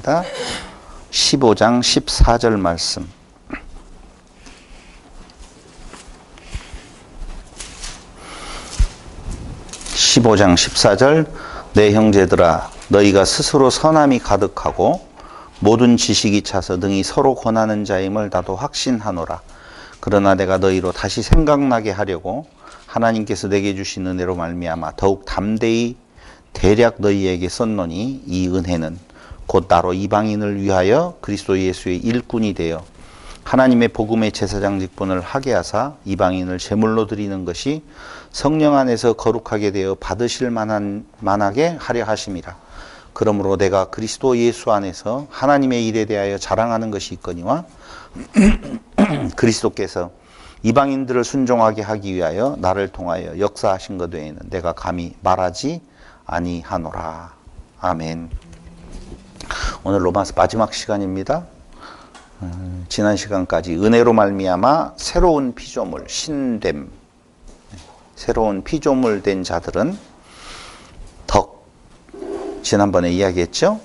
시간입니다. 15장 14절 말씀. (15장 14절) 내 형제들아 너희가 스스로 선함이 가득하고 모든 지식이 차서 능히 서로 권하는 자임을 나도 확신하노라. 그러나 내가 너희로 다시 생각나게 하려고 하나님께서 내게 주신 은혜로 말미암아 더욱 담대히 대략 너희에게 썼노니 이 은혜는 곧 나로 이방인을 위하여 그리스도 예수의 일꾼이 되어 하나님의 복음의 제사장 직분을 하게 하사 이방인을 제물로 드리는 것이 성령 안에서 거룩하게 되어 받으실 만하게 하려 하심이라. 그러므로 내가 그리스도 예수 안에서 하나님의 일에 대하여 자랑하는 것이 있거니와 그리스도께서 이방인들을 순종하게 하기 위하여 나를 통하여 역사하신 것 외에는 내가 감히 말하지 아니하노라. 아멘. 오늘 로마서 마지막 시간입니다. 지난 시간까지 은혜로 말미암아 새로운 피조물, 신됨, 새로운 피조물 된 자들은 덕, 지난번에 이야기했죠?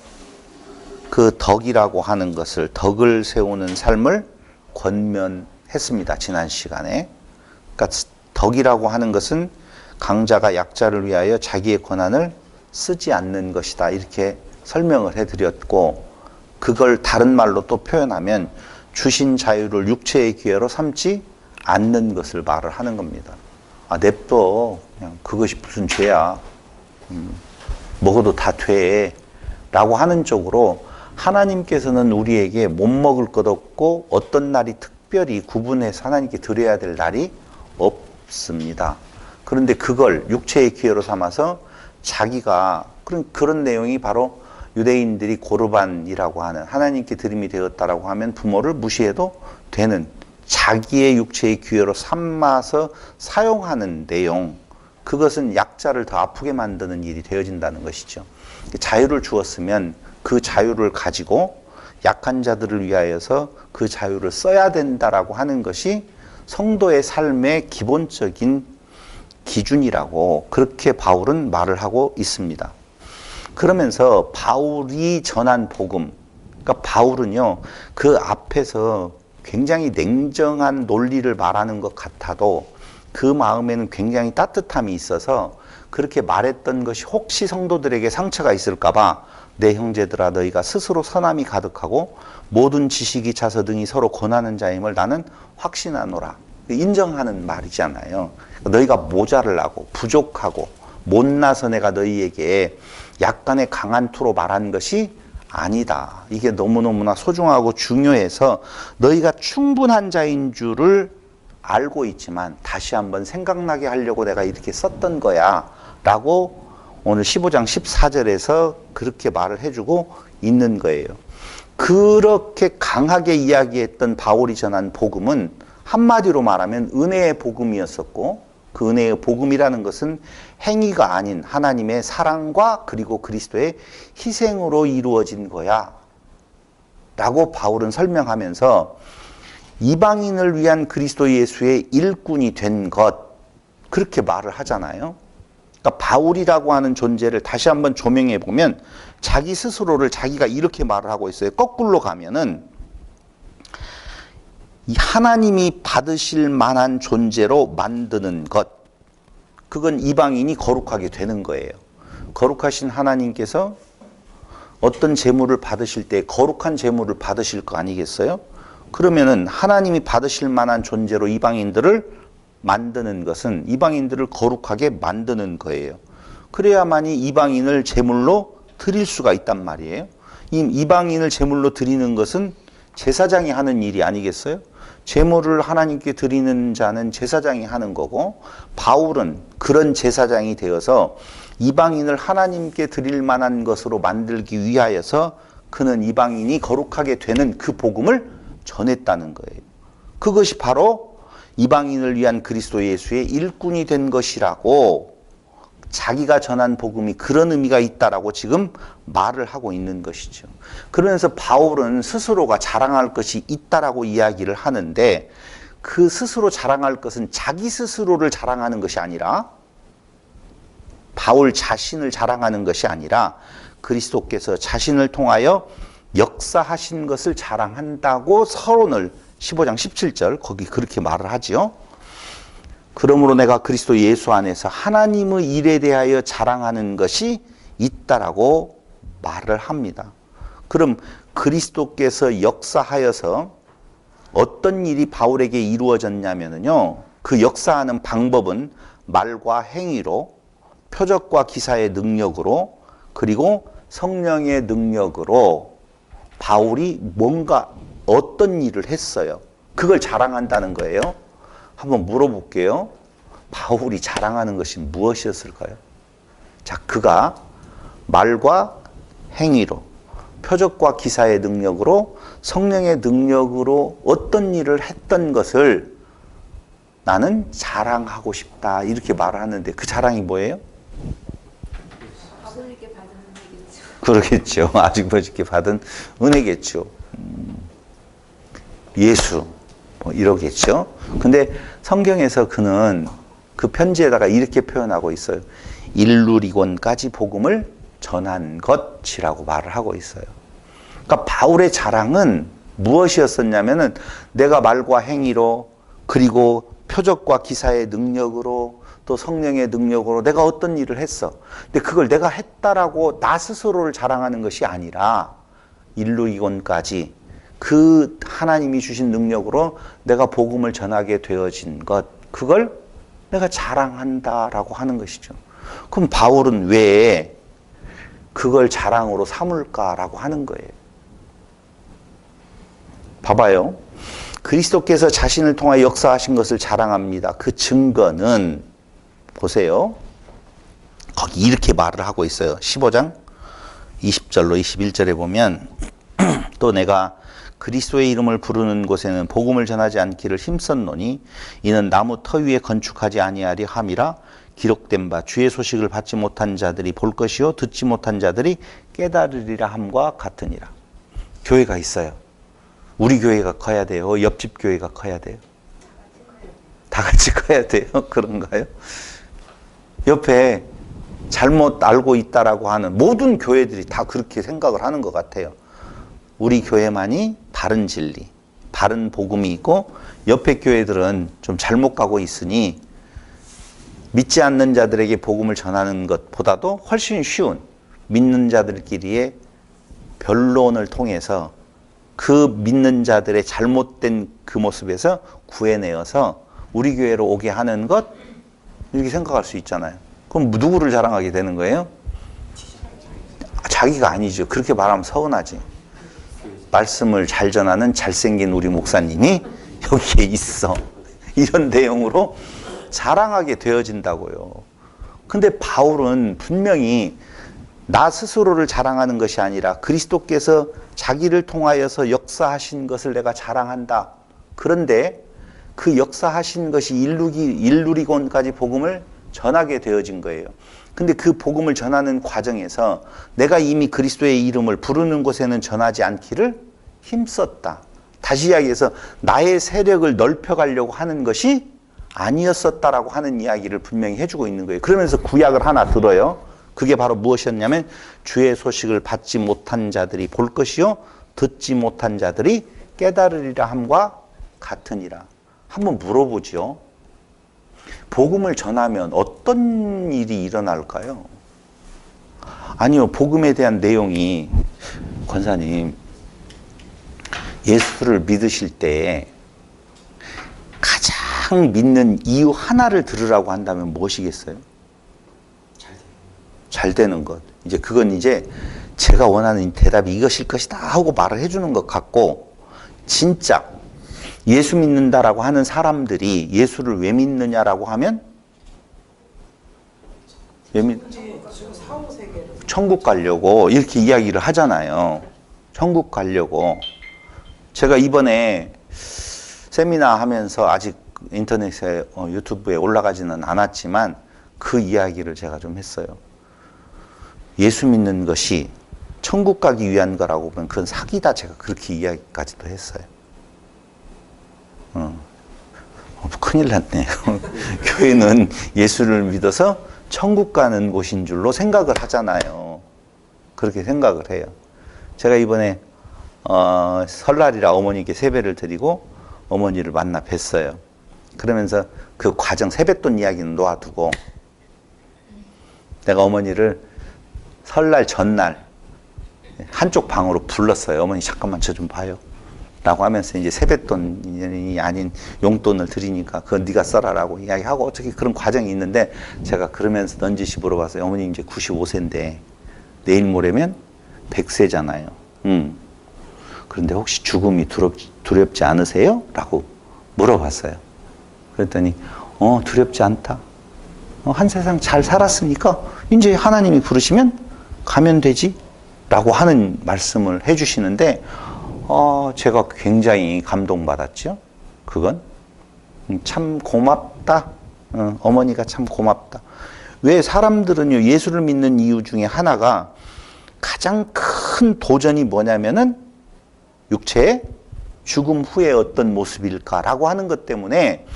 그 덕이라고 하는 것을, 덕을 세우는 삶을 권면했습니다. 지난 시간에. 그러니까 덕이라고 하는 것은 강자가 약자를 위하여 자기의 권한을 쓰지 않는 것이다. 이렇게 설명을 해드렸고, 그걸 다른 말로 또 표현하면 주신 자유를 육체의 기회로 삼지 않는 것을 말을 하는 겁니다. 아, 냅둬. 그냥 그것이 무슨 죄야. 먹어도 다 돼. 라고 하는 쪽으로 하나님께서는 우리에게 못 먹을 것 없고 어떤 날이 특별히 구분해서 하나님께 드려야 될 날이 없습니다. 그런데 그걸 육체의 기회로 삼아서 자기가 그런 내용이 바로 유대인들이 고르반이라고 하는 하나님께 드림이 되었다라고 하면 부모를 무시해도 되는 자기의 육체의 기회로 삼아서 사용하는 내용, 그것은 약자를 더 아프게 만드는 일이 되어진다는 것이죠. 자유를 주었으면 그 자유를 가지고 약한 자들을 위하여서 그 자유를 써야 된다라고 하는 것이 성도의 삶의 기본적인 기준이라고 그렇게 바울은 말을 하고 있습니다. 그러면서 바울이 전한 복음, 그러니까 바울은요, 그 앞에서 굉장히 냉정한 논리를 말하는 것 같아도 그 마음에는 굉장히 따뜻함이 있어서 그렇게 말했던 것이 혹시 성도들에게 상처가 있을까봐 내 형제들아 너희가 스스로 선함이 가득하고 모든 지식이 차서 등이 서로 권하는 자임을 나는 확신하노라. 인정하는 말이잖아요. 너희가 모자르고 부족하고 못나서 내가 너희에게 약간의 강한 투로 말한 것이 아니다. 이게 너무너무나 소중하고 중요해서 너희가 충분한 자인 줄을 알고 있지만 다시 한번 생각나게 하려고 내가 이렇게 썼던 거야 라고 오늘 15장 14절에서 그렇게 말을 해주고 있는 거예요. 그렇게 강하게 이야기했던 바울이 전한 복음은 한마디로 말하면 은혜의 복음이었었고, 그 은혜의 복음이라는 것은 행위가 아닌 하나님의 사랑과 그리고 그리스도의 희생으로 이루어진 거야 라고 바울은 설명하면서 이방인을 위한 그리스도 예수의 일꾼이 된 것, 그렇게 말을 하잖아요. 그러니까 바울이라고 하는 존재를 다시 한번 조명해 보면 자기 스스로를 자기가 이렇게 말을 하고 있어요. 거꾸로 가면은 이 하나님이 받으실 만한 존재로 만드는 것, 그건 이방인이 거룩하게 되는 거예요. 거룩하신 하나님께서 어떤 제물을 받으실 때 거룩한 제물을 받으실 거 아니겠어요? 그러면은 하나님이 받으실 만한 존재로 이방인들을 만드는 것은 이방인들을 거룩하게 만드는 거예요. 그래야만이 이방인을 제물로 드릴 수가 있단 말이에요. 이방인을 제물로 드리는 것은 제사장이 하는 일이 아니겠어요? 제물을 하나님께 드리는 자는 제사장이 하는 거고, 바울은 그런 제사장이 되어서 이방인을 하나님께 드릴 만한 것으로 만들기 위하여서 그는 이방인이 거룩하게 되는 그 복음을 전했다는 거예요. 그것이 바로 이방인을 위한 그리스도 예수의 일꾼이 된 것이라고, 자기가 전한 복음이 그런 의미가 있다라고 지금 말을 하고 있는 것이죠. 그러면서 바울은 스스로가 자랑할 것이 있다라고 이야기를 하는데, 그 스스로 자랑할 것은 자기 스스로를 자랑하는 것이 아니라, 바울 자신을 자랑하는 것이 아니라 그리스도께서 자신을 통하여 역사하신 것을 자랑한다고 서론을 15장 17절 거기 그렇게 말을 하지요. 그러므로 내가 그리스도 예수 안에서 하나님의 일에 대하여 자랑하는 것이 있다라고 말을 합니다. 그럼 그리스도께서 역사하여서 어떤 일이 바울에게 이루어졌냐면요. 그 역사하는 방법은 말과 행위로, 표적과 기사의 능력으로, 그리고 성령의 능력으로 바울이 뭔가 어떤 일을 했어요. 그걸 자랑한다는 거예요. 한번 물어볼게요. 바울이 자랑하는 것이 무엇이었을까요? 자, 그가 말과 행위로, 표적과 기사의 능력으로, 성령의 능력으로 어떤 일을 했던 것을 나는 자랑하고 싶다 이렇게 말을 하는데 그 자랑이 뭐예요? 아버지께 받은 은혜겠죠. 그러겠죠. 아버지께 받은 은혜겠죠. 예수 뭐 이러겠죠. 근데 성경에서 그는 그 편지에다가 이렇게 표현하고 있어요. 일루리곤까지 복음을 전한 것이라고 말을 하고 있어요. 그러니까 바울의 자랑은 무엇이었었냐면은 내가 말과 행위로 그리고 표적과 기사의 능력으로 또 성령의 능력으로 내가 어떤 일을 했어. 근데 그걸 내가 했다라고 나 스스로를 자랑하는 것이 아니라 일루리곤까지 그 하나님이 주신 능력으로 내가 복음을 전하게 되어진 것, 그걸 내가 자랑한다라고 하는 것이죠. 그럼 바울은 왜 그걸 자랑으로 삼을까라고 하는 거예요. 봐봐요. 그리스도께서 자신을 통하여 역사하신 것을 자랑합니다. 그 증거는 보세요. 거기 이렇게 말을 하고 있어요. 15장 20절로 21절에 보면 또 내가 그리스도의 이름을 부르는 곳에는 복음을 전하지 않기를 힘썼노니 이는 나무 터 위에 건축하지 아니하리 함이라 기록된 바 주의 소식을 받지 못한 자들이 볼 것이요 듣지 못한 자들이 깨달으리라 함과 같으니라. 교회가 있어요. 우리 교회가 커야 돼요? 옆집 교회가 커야 돼요? 다 같이 커야 돼요? 그런가요? 옆에 잘못 알고 있다라고 하는 모든 교회들이 다 그렇게 생각을 하는 것 같아요. 우리 교회만이 바른 진리, 바른 복음이 있고 옆에 교회들은 좀 잘못 가고 있으니 믿지 않는 자들에게 복음을 전하는 것보다도 훨씬 쉬운 믿는 자들끼리의 변론을 통해서 그 믿는 자들의 잘못된 그 모습에서 구해내어서 우리 교회로 오게 하는 것, 이렇게 생각할 수 있잖아요. 그럼 누구를 자랑하게 되는 거예요? 자기가 아니죠. 그렇게 말하면 서운하지. 말씀을 잘 전하는 잘생긴 우리 목사님이 여기에 있어. 이런 내용으로 자랑하게 되어진다고요. 근데 바울은 분명히 나 스스로를 자랑하는 것이 아니라 그리스도께서 자기를 통하여서 역사하신 것을 내가 자랑한다. 그런데 그 역사하신 것이 일루리곤까지 복음을 전하게 되어진 거예요. 근데 그 복음을 전하는 과정에서 내가 이미 그리스도의 이름을 부르는 곳에는 전하지 않기를 힘썼다. 다시 이야기해서 나의 세력을 넓혀가려고 하는 것이 아니었었다라고 하는 이야기를 분명히 해주고 있는 거예요. 그러면서 구약을 하나 들어요. 그게 바로 무엇이었냐면 주의 소식을 받지 못한 자들이 볼 것이요 듣지 못한 자들이 깨달으리라 함과 같으니라. 한번 물어보죠. 복음을 전하면 어떤 일이 일어날까요? 아니요, 복음에 대한 내용이, 권사님, 예수를 믿으실 때 가장 믿는 이유 하나를 들으라고 한다면 무엇이겠어요? 잘 되는 것. 이제 그건 이제 제가 원하는 대답이 이것일 것이다 하고 말을 해주는 것 같고, 진짜 예수 믿는다라고 하는 사람들이 예수를 왜 믿느냐라고 하면 천국 가려고 이렇게 이야기를 하잖아요. 천국 가려고. 제가 이번에 세미나 하면서 아직 인터넷에 유튜브에 올라가지는 않았지만 그 이야기를 제가 좀 했어요. 예수 믿는 것이 천국 가기 위한 거라고 보면 그건 사기다. 제가 그렇게 이야기까지도 했어요. 큰일 났네요. 교회는 예수를 믿어서 천국 가는 곳인 줄로 생각을 하잖아요. 그렇게 생각을 해요. 제가 이번에 설날이라 어머니께 세배를 드리고 어머니를 만나 뵀어요. 그러면서 그 과정 세뱃돈 이야기는 놓아두고 내가 어머니를 설날 전날 한쪽 방으로 불렀어요. 어머니 잠깐만 저 좀 봐요. 라고 하면서 이제 세뱃돈이 아닌 용돈을 드리니까 그건 네가 써라라고 이야기하고 어떻게 그런 과정이 있는데 제가 그러면서 넌지시 물어봤어요. 어머니 이제 95세인데 내일 모레면 100세잖아요. 그런데 혹시 죽음이 두렵지 않으세요? 라고 물어봤어요. 그랬더니 두렵지 않다. 한 세상 잘 살았으니까 이제 하나님이 부르시면 가면 되지 라고 하는 말씀을 해주시는데 제가 굉장히 감동받았죠. 그건 참 고맙다. 어머니가 참 고맙다. 왜 사람들은요 예수를 믿는 이유 중에 하나가 가장 큰 도전이 뭐냐면은 육체의 죽음 후에 어떤 모습일까라고 하는 것 때문에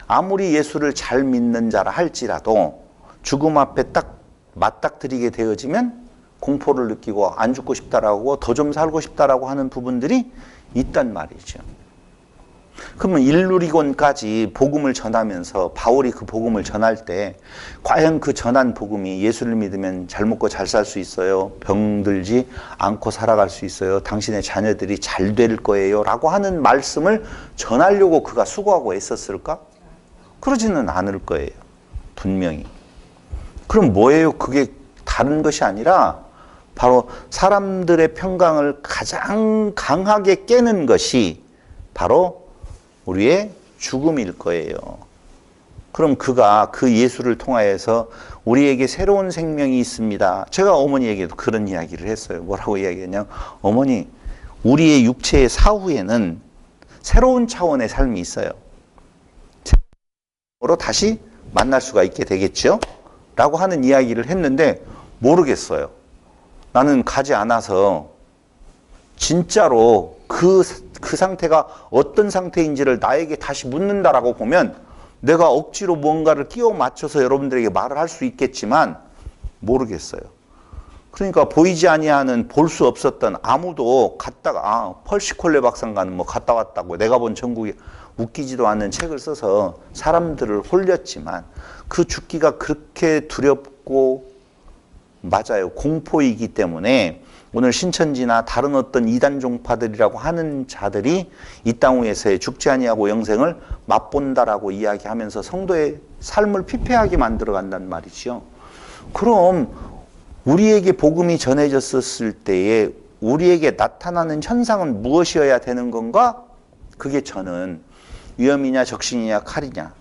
아무리 예수를 잘 믿는 자라 할지라도 죽음 앞에 딱 맞닥뜨리게 되어지면 공포를 느끼고 안 죽고 싶다라고 더 좀 살고 싶다라고 하는 부분들이 있단 말이죠. 그러면 일루리곤까지 복음을 전하면서 바울이 그 복음을 전할 때 과연 그 전한 복음이 예수를 믿으면 잘 먹고 잘 살 수 있어요. 병들지 않고 살아갈 수 있어요. 당신의 자녀들이 잘 될 거예요. 라고 하는 말씀을 전하려고 그가 수고하고 애썼을까? 그러지는 않을 거예요. 분명히. 그럼 뭐예요? 그게 다른 것이 아니라 바로 사람들의 평강을 가장 강하게 깨는 것이 바로 우리의 죽음일 거예요. 그럼 그가 그 예수를 통하여서 우리에게 새로운 생명이 있습니다. 제가 어머니에게도 그런 이야기를 했어요. 뭐라고 이야기했냐면 어머니 우리의 육체의 사후에는 새로운 차원의 삶이 있어요. 새로 다시 만날 수가 있게 되겠죠? 라고 하는 이야기를 했는데 모르겠어요. 나는 가지 않아서 진짜로 그 상태가 어떤 상태인지를 나에게 다시 묻는다라고 보면 내가 억지로 뭔가를 끼워 맞춰서 여러분들에게 말을 할 수 있겠지만 모르겠어요. 그러니까 보이지 아니하는 볼 수 없었던 아무도 갔다가 펄시콜레 박사가는 뭐 갔다 왔다고 내가 본 전국에 웃기지도 않는 책을 써서 사람들을 홀렸지만 그 죽기가 그렇게 두렵고 맞아요. 공포이기 때문에 오늘 신천지나 다른 어떤 이단 종파들이라고 하는 자들이 이 땅 위에서의 죽지 아니하고 영생을 맛본다라고 이야기하면서 성도의 삶을 피폐하게 만들어 간단 말이죠. 그럼 우리에게 복음이 전해졌을 때에 우리에게 나타나는 현상은 무엇이어야 되는 건가? 그게 저는 위험이냐 적신이냐 칼이냐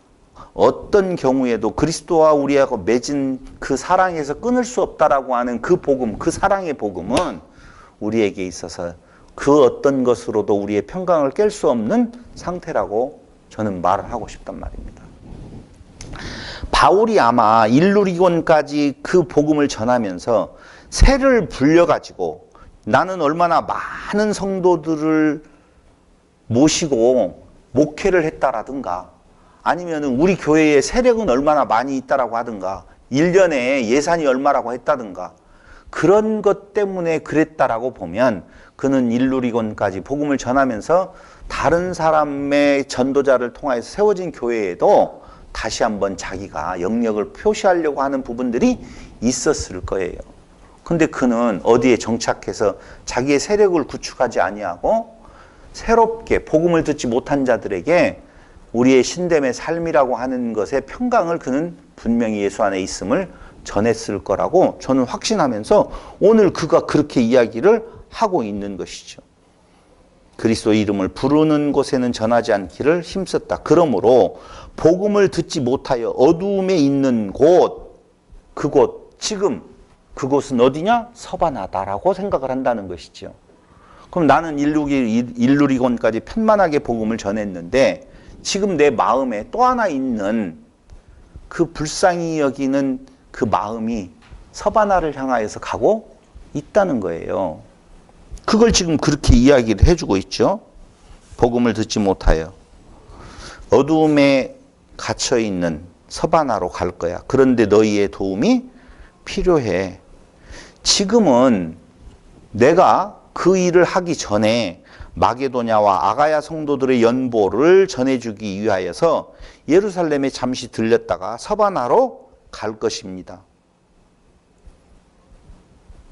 어떤 경우에도 그리스도와 우리하고 맺은 그 사랑에서 끊을 수 없다라고 하는 그 복음, 그 사랑의 복음은 우리에게 있어서 그 어떤 것으로도 우리의 평강을 깰 수 없는 상태라고 저는 말을 하고 싶단 말입니다. 바울이 아마 일루리곤까지 그 복음을 전하면서 새를 불려가지고 나는 얼마나 많은 성도들을 모시고 목회를 했다라든가 아니면 우리 교회에 세력은 얼마나 많이 있다라고 하든가 1년에 예산이 얼마라고 했다든가 그런 것 때문에 그랬다라고 보면 그는 일루리곤까지 복음을 전하면서 다른 사람의 전도자를 통해서 세워진 교회에도 다시 한번 자기가 영역을 표시하려고 하는 부분들이 있었을 거예요. 근데 그는 어디에 정착해서 자기의 세력을 구축하지 아니하고 새롭게 복음을 듣지 못한 자들에게 우리의 신됨의 삶이라고 하는 것의 평강을 그는 분명히 예수 안에 있음을 전했을 거라고 저는 확신하면서 오늘 그가 그렇게 이야기를 하고 있는 것이죠. 그리스도 이름을 부르는 곳에는 전하지 않기를 힘썼다. 그러므로 복음을 듣지 못하여 어두움에 있는 곳, 그곳, 지금 그곳은 어디냐? 서바나다라고 생각을 한다는 것이죠. 그럼 나는 일루리곤까지 편만하게 복음을 전했는데 지금 내 마음에 또 하나 있는 그 불쌍히 여기는 그 마음이 서바나를 향하여서 가고 있다는 거예요. 그걸 지금 그렇게 이야기를 해주고 있죠. 복음을 듣지 못하여 어두움에 갇혀있는 서바나로 갈 거야. 그런데 너희의 도움이 필요해. 지금은 내가 그 일을 하기 전에 마게도냐와 아가야 성도들의 연보를 전해주기 위하여서 예루살렘에 잠시 들렸다가 서바나로 갈 것입니다.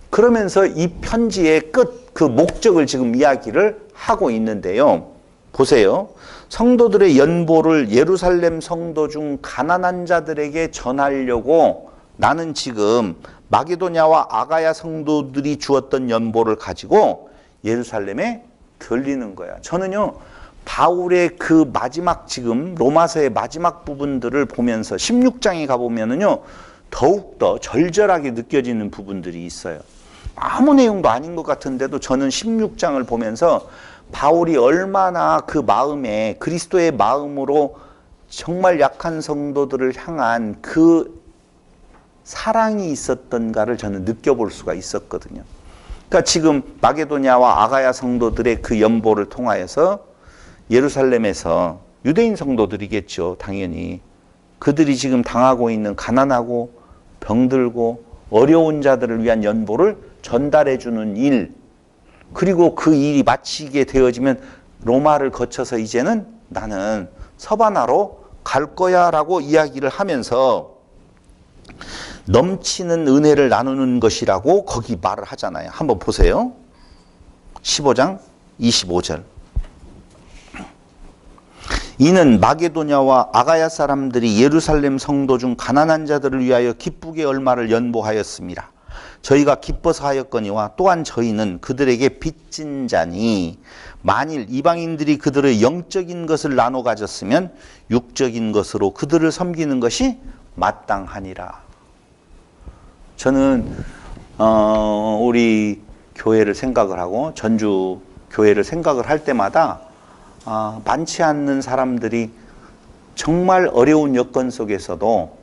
그러면서 이 편지의 끝, 그 목적을 지금 이야기를 하고 있는데요. 보세요. 성도들의 연보를 예루살렘 성도 중 가난한 자들에게 전하려고 나는 지금 마게도냐와 아가야 성도들이 주었던 연보를 가지고 예루살렘에 들리는 거야. 저는요, 바울의 그 마지막 지금 로마서의 마지막 부분들을 보면서 16장에 가보면은요, 더욱더 절절하게 느껴지는 부분들이 있어요. 아무 내용도 아닌 것 같은데도 저는 16장을 보면서 바울이 얼마나 그 마음에 그리스도의 마음으로 정말 약한 성도들을 향한 그 사랑이 있었던가를 저는 느껴볼 수가 있었거든요. 그러니까 지금 마게도냐와 아가야 성도들의 그 연보를 통하여서 예루살렘에서 유대인 성도들이겠죠, 당연히. 그들이 지금 당하고 있는 가난하고 병들고 어려운 자들을 위한 연보를 전달해 주는 일, 그리고 그 일이 마치게 되어지면 로마를 거쳐서 이제는 나는 서바나로 갈 거야 라고 이야기를 하면서 넘치는 은혜를 나누는 것이라고 거기 말을 하잖아요. 한번 보세요. 15장 25절. 이는 마게도냐와 아가야 사람들이 예루살렘 성도 중 가난한 자들을 위하여 기쁘게 얼마를 연보하였습니다. 저희가 기뻐서 하였거니와 또한 저희는 그들에게 빚진 자니 만일 이방인들이 그들의 영적인 것을 나눠 가졌으면 육적인 것으로 그들을 섬기는 것이 마땅하니라. 저는 우리 교회를 생각을 하고 전주 교회를 생각을 할 때마다 많지 않는 사람들이 정말 어려운 여건 속에서도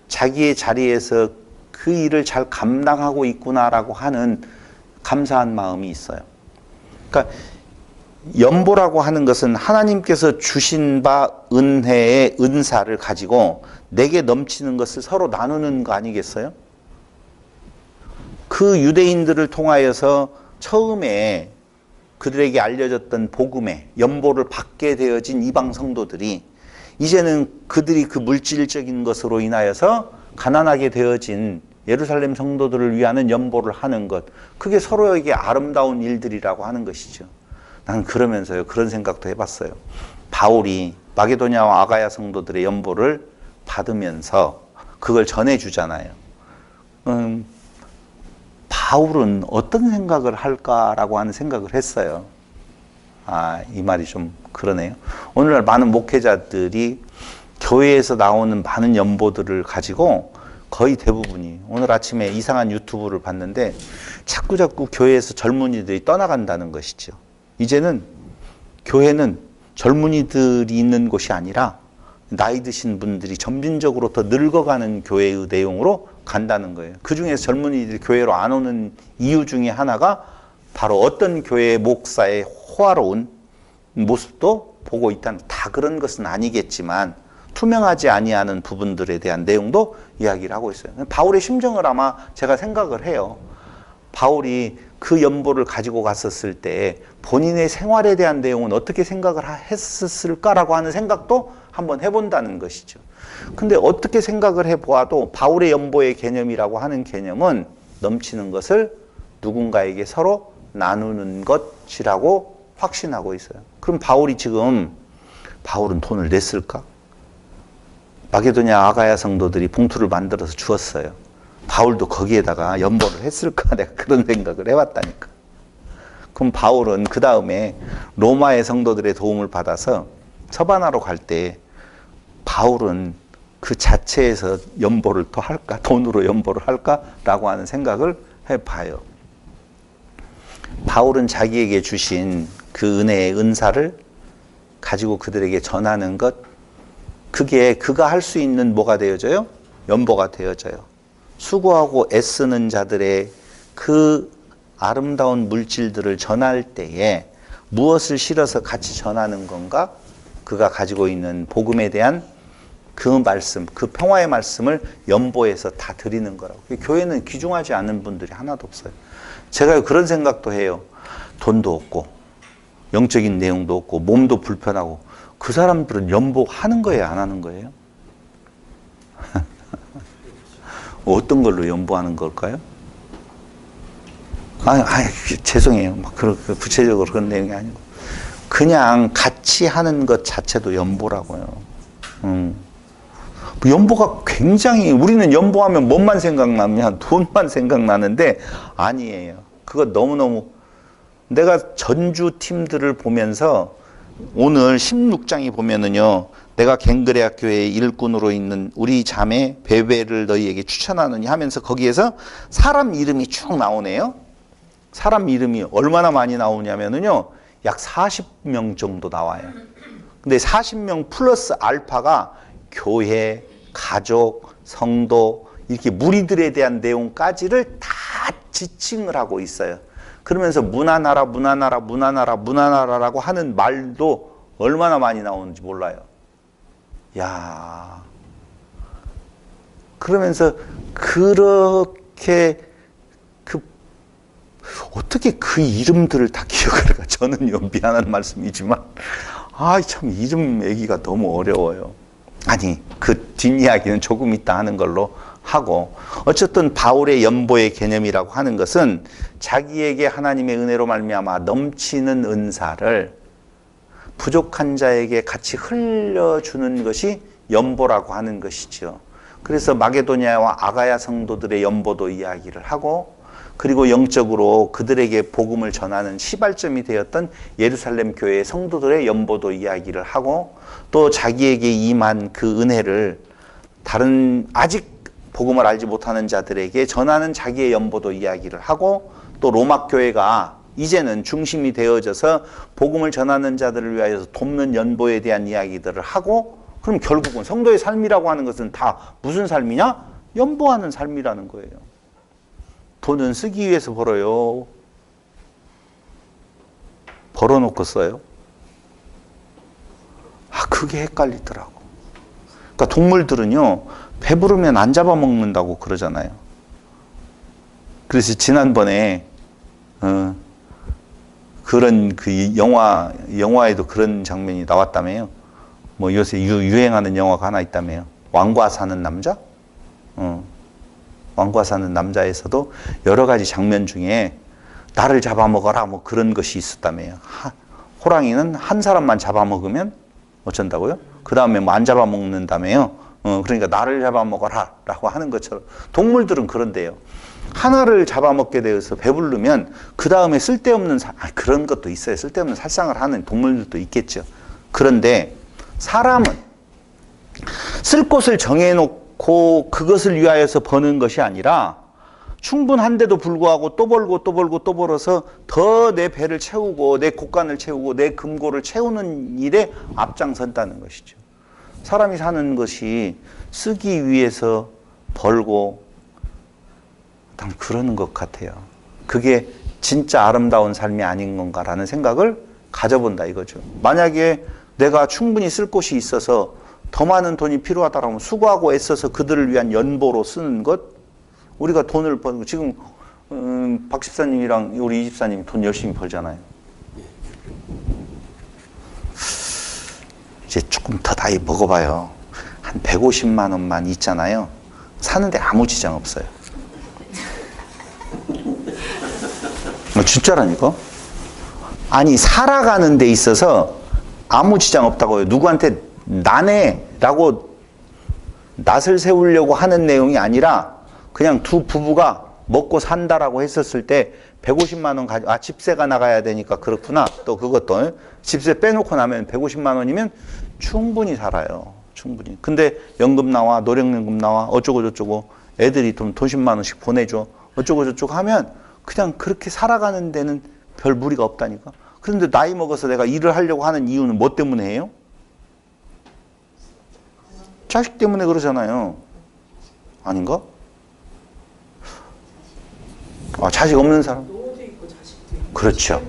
자기의 자리에서 그 일을 잘 감당하고 있구나라고 하는 감사한 마음이 있어요. 그러니까 연보라고 하는 것은 하나님께서 주신 바 은혜의 은사를 가지고 내게 넘치는 것을 서로 나누는 거 아니겠어요? 그 유대인들을 통하여서 처음에 그들에게 알려졌던 복음의 연보를 받게 되어진 이방 성도들이 이제는 그들이 그 물질적인 것으로 인하여서 가난하게 되어진 예루살렘 성도들을 위하는 연보를 하는 것, 그게 서로에게 아름다운 일들이라고 하는 것이죠. 나는 그러면서요, 그런 생각도 해봤어요. 바울이 마게도냐와 아가야 성도들의 연보를 받으면서 그걸 전해주잖아요. 바울은 어떤 생각을 할까라고 하는 생각을 했어요. 이 말이 좀 그러네요. 오늘날 많은 목회자들이 교회에서 나오는 많은 연보들을 가지고 거의 대부분이, 오늘 아침에 이상한 유튜브를 봤는데 자꾸자꾸 교회에서 젊은이들이 떠나간다는 것이죠. 이제는 교회는 젊은이들이 있는 곳이 아니라 나이 드신 분들이 점진적으로 더 늙어가는 교회의 내용으로 간다는 거예요. 그 중에서 젊은이들이 교회로 안 오는 이유 중에 하나가 바로 어떤 교회의 목사의 호화로운 모습도 보고 있다는, 다 그런 것은 아니겠지만 투명하지 아니하는 부분들에 대한 내용도 이야기를 하고 있어요. 바울의 심정을 아마 제가 생각을 해요. 바울이 그 연보를 가지고 갔었을 때 본인의 생활에 대한 내용은 어떻게 생각을 했었을까라고 하는 생각도 한번 해본다는 것이죠. 근데 어떻게 생각을 해보아도 바울의 연보의 개념이라고 하는 개념은 넘치는 것을 누군가에게 서로 나누는 것이라고 확신하고 있어요. 그럼 바울은 돈을 냈을까? 마게도냐 아가야 성도들이 봉투를 만들어서 주었어요. 바울도 거기에다가 연보를 했을까? 내가 그런 생각을 해봤다니까. 그럼 바울은 그 다음에 로마의 성도들의 도움을 받아서 서바나로 갈 때 바울은 그 자체에서 연보를 더 할까? 돈으로 연보를 할까? 라고 하는 생각을 해봐요. 바울은 자기에게 주신 그 은혜의 은사를 가지고 그들에게 전하는 것, 그게 그가 할 수 있는 뭐가 되어져요? 연보가 되어져요. 수고하고 애쓰는 자들의 그 아름다운 물질들을 전할 때에 무엇을 실어서 같이 전하는 건가? 그가 가지고 있는 복음에 대한 그 말씀, 그 평화의 말씀을 연보해서 다 드리는 거라고. 교회는 귀중하지 않은 분들이 하나도 없어요. 제가 그런 생각도 해요. 돈도 없고 영적인 내용도 없고 몸도 불편하고 그 사람들은 연보하는 거예요, 안 하는 거예요? 어떤 걸로 연보하는 걸까요? 죄송해요. 막 구체적으로 그런 내용이 아니고 그냥 같이 하는 것 자체도 연보라고요. 연보가 굉장히 우리는 연보하면 뭔만 생각나면 돈만 생각나는데 아니에요. 그거 너무너무 내가 전주 팀들을 보면서 오늘 16장에 보면은요. 내가 갱그레아교회의 일꾼으로 있는 우리 자매 베베를 너희에게 추천하느니 하면서 거기에서 사람 이름이 쭉 나오네요. 사람 이름이 얼마나 많이 나오냐면은요. 약 40명 정도 나와요. 근데 40명 플러스 알파가 교회, 가족, 성도 이렇게 무리들에 대한 내용까지를 다 지칭을 하고 있어요. 그러면서 문화나라, 문화나라, 문화나라, 문화나라라고 하는 말도 얼마나 많이 나오는지 몰라요. 야, 그러면서 그렇게 어떻게 그 이름들을 다 기억을 해가? 저는 미안한 말씀이지만 참 이름 매기가 너무 어려워요. 아니 그 뒷이야기는 조금 이따 하는 걸로 하고 어쨌든 바울의 연보의 개념이라고 하는 것은 자기에게 하나님의 은혜로 말미암아 넘치는 은사를 부족한 자에게 같이 흘려주는 것이 연보라고 하는 것이죠. 그래서 마게도냐와 아가야 성도들의 연보도 이야기를 하고 그리고 영적으로 그들에게 복음을 전하는 시발점이 되었던 예루살렘 교회의 성도들의 연보도 이야기를 하고 또 자기에게 임한 그 은혜를 다른 아직 복음을 알지 못하는 자들에게 전하는 자기의 연보도 이야기를 하고 또 로마 교회가 이제는 중심이 되어져서 복음을 전하는 자들을 위하여서 돕는 연보에 대한 이야기들을 하고 그럼 결국은 성도의 삶이라고 하는 것은 다 무슨 삶이냐? 연보하는 삶이라는 거예요. 돈은 쓰기 위해서 벌어요. 벌어놓고 써요. 그게 헷갈리더라고. 그러니까 동물들은요, 배부르면 안 잡아먹는다고 그러잖아요. 그래서 지난번에, 그런 그 영화에도 그런 장면이 나왔다며요. 뭐 요새 유행하는 영화가 하나 있다며요. 왕과 사는 남자? 왕과 사는 남자에서도 여러 가지 장면 중에 나를 잡아먹어라 뭐 그런 것이 있었다며요. 호랑이는 한 사람만 잡아먹으면 어쩐다고요? 그 다음에 뭐 안 잡아먹는다며요. 그러니까 나를 잡아먹어라 라고 하는 것처럼 동물들은 그런데요. 하나를 잡아먹게 되어서 배부르면 그 다음에 쓸데없는 그런 것도 있어요. 쓸데없는 살상을 하는 동물들도 있겠죠. 그런데 사람은 쓸 곳을 정해놓고 그것을 위하여서 버는 것이 아니라 충분한데도 불구하고 또 벌고 또 벌고 또 벌어서 더 내 배를 채우고 내 곳간을 채우고 내 금고를 채우는 일에 앞장선다는 것이죠. 사람이 사는 것이 쓰기 위해서 벌고 그러는 것 같아요. 그게 진짜 아름다운 삶이 아닌 건가라는 생각을 가져본다 이거죠. 만약에 내가 충분히 쓸 곳이 있어서 더 많은 돈이 필요하다면 수고하고 애써서 그들을 위한 연보로 쓰는 것, 우리가 돈을 벌고 지금 박 집사님이랑 우리 이 집사님이 돈 열심히 벌잖아요. 이제 조금 더 나이 먹어봐요. 한 150만 원만 있잖아요. 사는데 아무 지장 없어요. 진짜라니까? 아니 살아가는 데 있어서 아무 지장 없다고요. 누구한테 나네라고 낯을 세우려고 하는 내용이 아니라 그냥 두 부부가 먹고 산다라고 했었을 때 150만 원 가지고 집세가 나가야 되니까 그렇구나. 또 그것도 집세 빼놓고 나면 150만 원이면 충분히 살아요. 충분히. 근데 연금 나와 노령연금 나와 어쩌고 저쩌고 애들이 돈 10만 원씩 보내줘 어쩌고 저쩌고 하면 그냥 그렇게 살아가는 데는 별 무리가 없다니까. 그런데 나이 먹어서 내가 일을 하려고 하는 이유는 뭐 때문에 해요? 자식 때문에 그러잖아요. 아닌가? 자식 없는 사람? 그렇죠.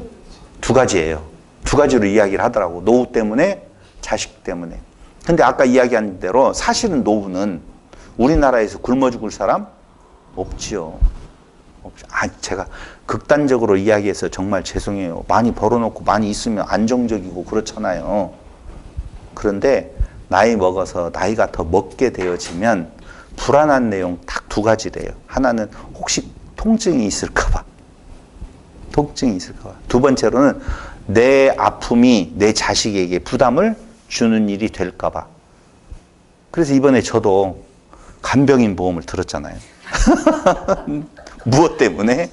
두 가지예요. 두 가지로 이야기를 하더라고. 노후 때문에, 자식 때문에. 근데 아까 이야기한 대로 사실은 노후는 우리나라에서 굶어 죽을 사람 없지요. 제가 극단적으로 이야기해서 정말 죄송해요. 많이 벌어놓고 많이 있으면 안정적이고 그렇잖아요. 그런데 나이 먹어서 나이가 더 먹게 되어지면 불안한 내용 딱 두 가지래요. 하나는 혹시 통증이 있을까봐. 통증이 있을까봐. 두 번째로는 내 아픔이 내 자식에게 부담을 주는 일이 될까봐. 그래서 이번에 저도 간병인 보험을 들었잖아요. 무엇 때문에?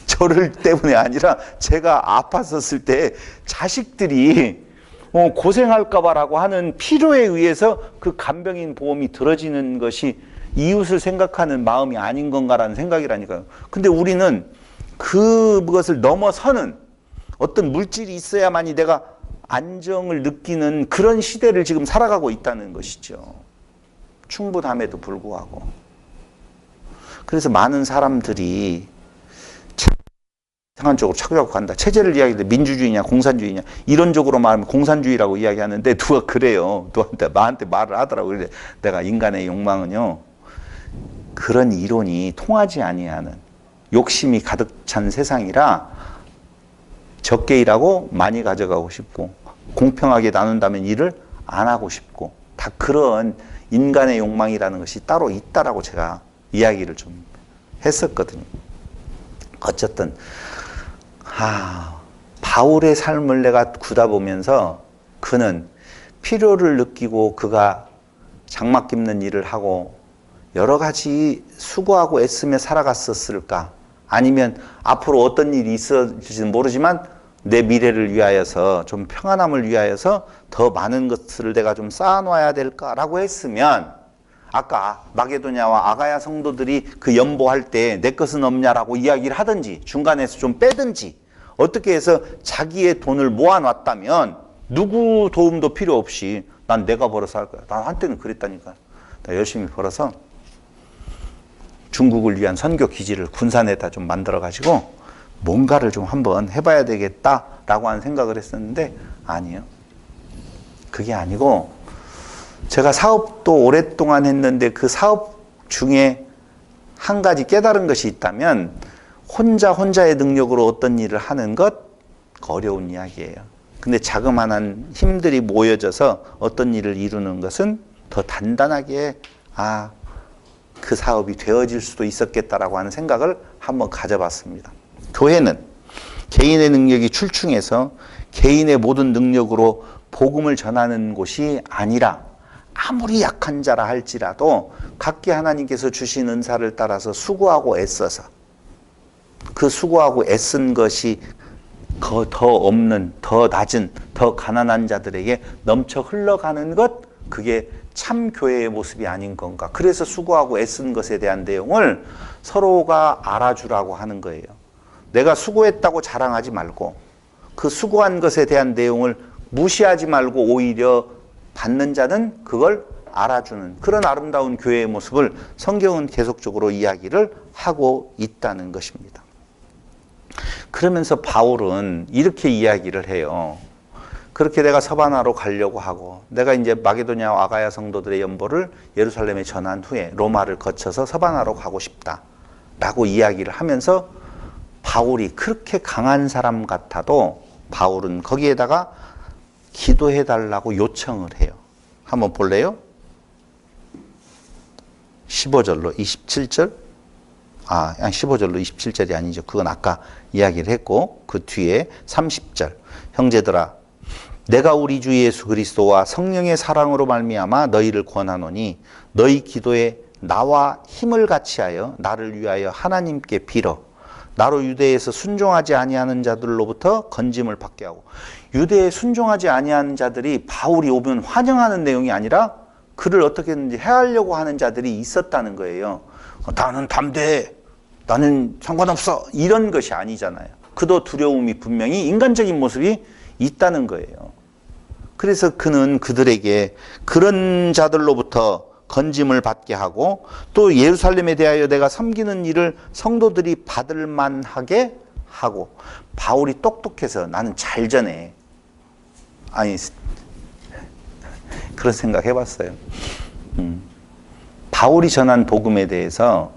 저를 때문에 아니라 제가 아팠었을 때 자식들이 고생할까봐라고 하는 필요에 의해서 그 간병인 보험이 들어지는 것이 이웃을 생각하는 마음이 아닌 건가라는 생각이라니까요. 근데 우리는 그것을 넘어서는 어떤 물질이 있어야만이 내가 안정을 느끼는 그런 시대를 지금 살아가고 있다는 것이죠. 충분함에도 불구하고. 그래서 많은 사람들이 이상한 쪽으로 착각하고 간다. 체제를 이야기하는데 민주주의냐 공산주의냐 이런 쪽으로 말하면 공산주의라고 이야기하는데 누가 그래요. 나한테 말을 하더라고요. 그런데 내가 인간의 욕망은요. 그런 이론이 통하지 아니하는 욕심이 가득 찬 세상이라 적게 일하고 많이 가져가고 싶고 공평하게 나눈다면 일을 안 하고 싶고 다 그런 인간의 욕망이라는 것이 따로 있다라고 제가 이야기를 좀 했었거든요. 어쨌든 바울의 삶을 내가 구다 보면서 그는 필요를 느끼고 그가 장막 깁는 일을 하고 여러 가지 수고하고 애쓰며 살아갔었을까? 아니면 앞으로 어떤 일이 있을지는 모르지만 내 미래를 위하여서 좀 평안함을 위하여서 더 많은 것을 내가 좀 쌓아놔야 될까라고 했으면 아까 마게도냐와 아가야 성도들이 그 연보할 때 내 것은 없냐라고 이야기를 하든지 중간에서 좀 빼든지 어떻게 해서 자기의 돈을 모아놨다면 누구 도움도 필요 없이 난 내가 벌어서 할 거야. 난 한때는 그랬다니까. 나 열심히 벌어서 중국을 위한 선교 기지를 군산에다 좀 만들어가지고 뭔가를 좀 한번 해봐야 되겠다라고 하는 생각을 했었는데 아니에요. 그게 아니고 제가 사업도 오랫동안 했는데 그 사업 중에 한 가지 깨달은 것이 있다면 혼자의 능력으로 어떤 일을 하는 것 어려운 이야기예요. 근데 자그마한 힘들이 모여져서 어떤 일을 이루는 것은 더 단단하게 그 사업이 되어질 수도 있었겠다라고 하는 생각을 한번 가져봤습니다. 교회는 개인의 능력이 출중해서 개인의 모든 능력으로 복음을 전하는 곳이 아니라 아무리 약한 자라 할지라도 각기 하나님께서 주신 은사를 따라서 수고하고 애써서 그 수고하고 애쓴 것이 더 없는, 더 낮은, 더 가난한 자들에게 넘쳐 흘러가는 것, 그게 참 교회의 모습이 아닌 건가. 그래서 수고하고 애쓴 것에 대한 내용을 서로가 알아주라고 하는 거예요. 내가 수고했다고 자랑하지 말고 그 수고한 것에 대한 내용을 무시하지 말고 오히려 받는 자는 그걸 알아주는 그런 아름다운 교회의 모습을 성경은 계속적으로 이야기를 하고 있다는 것입니다. 그러면서 바울은 이렇게 이야기를 해요. 그렇게 내가 서바나로 가려고 하고 내가 이제 마게도냐와 아가야 성도들의 연보를 예루살렘에 전한 후에 로마를 거쳐서 서바나로 가고 싶다라고 이야기를 하면서 바울이 그렇게 강한 사람 같아도 바울은 거기에다가 기도해 달라고 요청을 해요. 한번 볼래요? 15절로 27절? 15절로 27절이 아니죠. 그건 아까 이야기를 했고 그 뒤에 30절. 형제들아 내가 우리 주 예수 그리스도와 성령의 사랑으로 말미암아 너희를 권하노니 너희 기도에 나와 힘을 같이하여 나를 위하여 하나님께 빌어 나로 유대에서 순종하지 아니하는 자들로부터 건짐을 받게 하고. 유대에 순종하지 아니하는 자들이 바울이 오면 환영하는 내용이 아니라 그를 어떻게든지 해하려고 하는 자들이 있었다는 거예요. 나는 담대해, 나는 상관없어, 이런 것이 아니잖아요. 그도 두려움이 분명히 인간적인 모습이 있다는 거예요. 그래서 그는 그들에게 그런 자들로부터 건짐을 받게 하고 또 예루살렘에 대하여 내가 섬기는 일을 성도들이 받을 만하게 하고. 바울이 똑똑해서 나는 잘 전해. 아니 그런 생각 해봤어요. 바울이 전한 복음에 대해서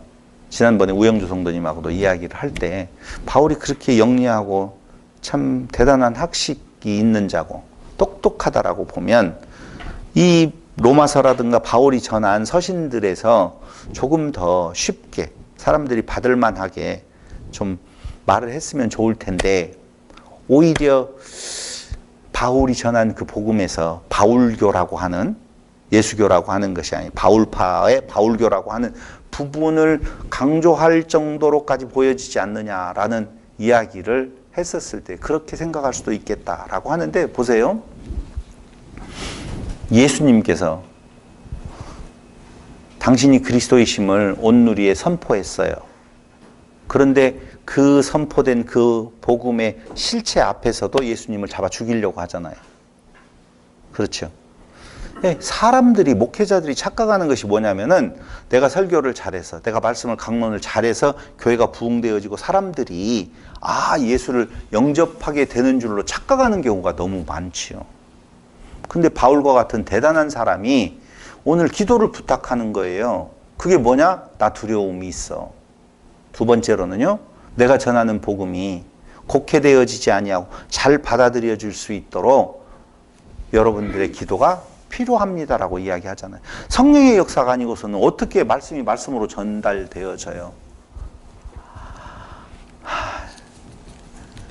지난번에 우영주 성도님하고도 이야기를 할 때 바울이 그렇게 영리하고 참 대단한 학식이 있는 자고 똑똑하다라고 보면 이 로마서라든가 바울이 전한 서신들에서 조금 더 쉽게 사람들이 받을 만하게 좀 말을 했으면 좋을 텐데 오히려 바울이 전한 그 복음에서 바울교라고 하는 예수교라고 하는 것이 아니라 바울파의 바울교라고 하는 부분을 강조할 정도로까지 보여지지 않느냐라는 이야기를 했었을 때 그렇게 생각할 수도 있겠다라고 하는데 보세요. 예수님께서 당신이 그리스도이심을 온 누리에 선포했어요. 그런데 그 선포된 그 복음의 실체 앞에서도 예수님을 잡아 죽이려고 하잖아요. 그렇죠. 사람들이, 목회자들이 착각하는 것이 뭐냐면은 내가 설교를 잘해서, 내가 말씀을 강론을 잘해서 교회가 부흥되어지고 사람들이 예수를 영접하게 되는 줄로 착각하는 경우가 너무 많지요. 근데 바울과 같은 대단한 사람이 오늘 기도를 부탁하는 거예요. 그게 뭐냐? 나 두려움이 있어. 두 번째로는요, 내가 전하는 복음이 곡해되어지지 아니하고 잘 받아들여질 수 있도록 여러분들의 기도가 필요합니다라고 이야기하잖아요. 성령의 역사가 아니고서는 어떻게 말씀이 말씀으로 전달되어져요?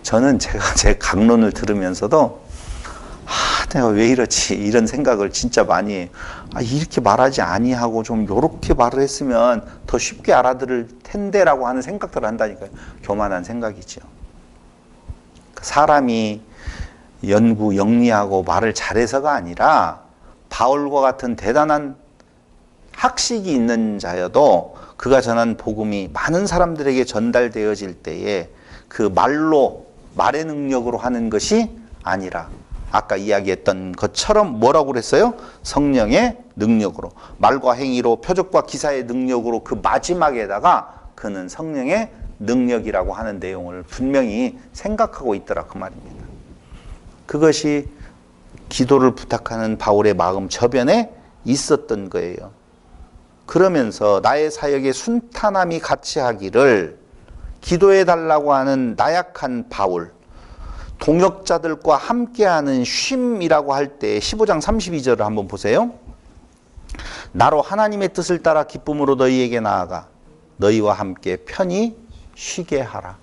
저는 제가 제 강론을 들으면서도 내가 왜 이렇지? 이런 생각을 진짜 많이 해요. 이렇게 말하지 아니하고 좀 요렇게 말을 했으면 더 쉽게 알아들을 텐데라고 하는 생각들을 한다니까요. 교만한 생각이죠. 사람이 영리하고 말을 잘해서가 아니라 바울과 같은 대단한 학식이 있는 자여도 그가 전한 복음이 많은 사람들에게 전달되어질 때에 그 말의 능력으로 하는 것이 아니라 아까 이야기했던 것처럼 뭐라고 그랬어요? 성령의 능력으로, 말과 행위로, 표적과 기사의 능력으로 그 마지막에다가 그는 성령의 능력이라고 하는 내용을 분명히 생각하고 있더라 그 말입니다. 그것이 기도를 부탁하는 바울의 마음 저변에 있었던 거예요. 그러면서 나의 사역에 순탄함이 같이 하기를 기도해 달라고 하는 나약한 바울, 동역자들과 함께하는 쉼이라고 할 때 15장 32절을 한번 보세요. 나로 하나님의 뜻을 따라 기쁨으로 너희에게 나아가 너희와 함께 편히 쉬게 하라.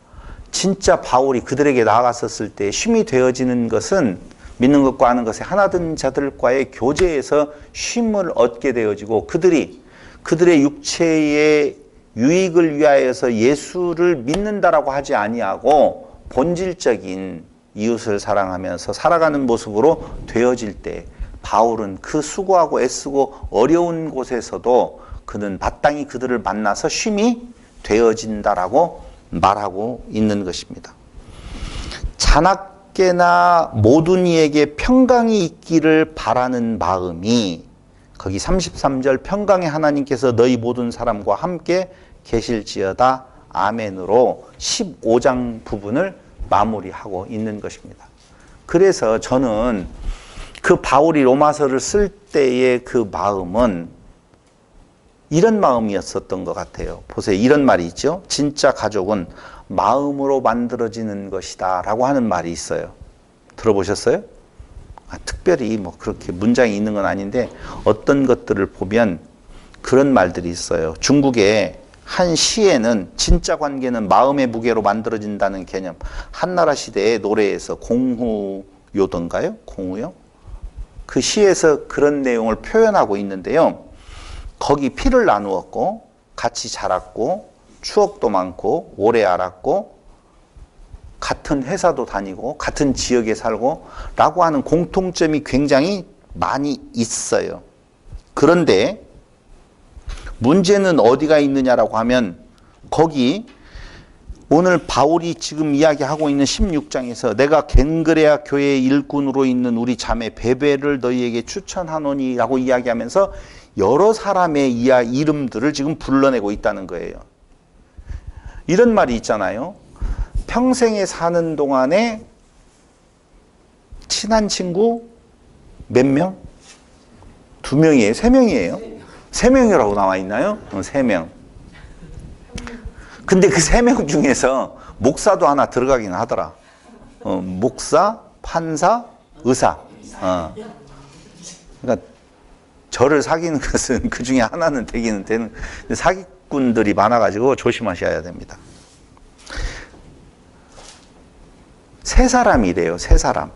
진짜 바울이 그들에게 나아갔었을 때 쉼이 되어지는 것은 믿는 것과 아는 것에 하나된 자들과의 교제에서 쉼을 얻게 되어지고 그들의 육체의 유익을 위하여서 예수를 믿는다라고 하지 아니하고 본질적인 이웃을 사랑하면서 살아가는 모습으로 되어질 때 바울은 그 수고하고 애쓰고 어려운 곳에서도 그는 마땅히 그들을 만나서 쉼이 되어진다라고 말하고 있는 것입니다. 자나깨나 모든 이에게 평강이 있기를 바라는 마음이 거기 33절 평강의 하나님께서 너희 모든 사람과 함께 계실지어다 아멘으로 15장 부분을 마무리하고 있는 것입니다. 그래서 저는 그 바울이 로마서를 쓸 때의 그 마음은 이런 마음이었었던 것 같아요. 보세요. 이런 말이 있죠. 진짜 가족은 마음으로 만들어지는 것이다 라고 하는 말이 있어요. 들어보셨어요? 특별히 뭐 그렇게 문장이 있는 건 아닌데 어떤 것들을 보면 그런 말들이 있어요. 중국의 한 시에는 진짜 관계는 마음의 무게로 만들어진다는 개념. 한나라 시대의 노래에서 공후요던가요? 공후요? 그 시에서 그런 내용을 표현하고 있는데요. 거기 피를 나누었고 같이 자랐고 추억도 많고 오래 알았고 같은 회사도 다니고 같은 지역에 살고 라고 하는 공통점이 굉장히 많이 있어요. 그런데 문제는 어디가 있느냐라고 하면 거기 오늘 바울이 지금 이야기하고 있는 16장에서 내가 겐그레아 교회의 일꾼으로 있는 우리 자매 베베를 너희에게 추천하노니 라고 이야기하면서 여러 사람의 이름들을 지금 불러내고 있다는 거예요. 이런 말이 있잖아요. 평생에 사는 동안에 친한 친구 몇 명? 2명이에요? 3명이에요? 3명이라고 나와 있나요? 3명. 근데 그 3명 중에서 목사도 하나 들어가긴 하더라. 목사, 판사, 의사. 그러니까 저를 사귀는 것은 그 중에 하나는 되기는 되는, 사기꾼들이 많아가지고 조심하셔야 됩니다. 3사람이래요, 3사람.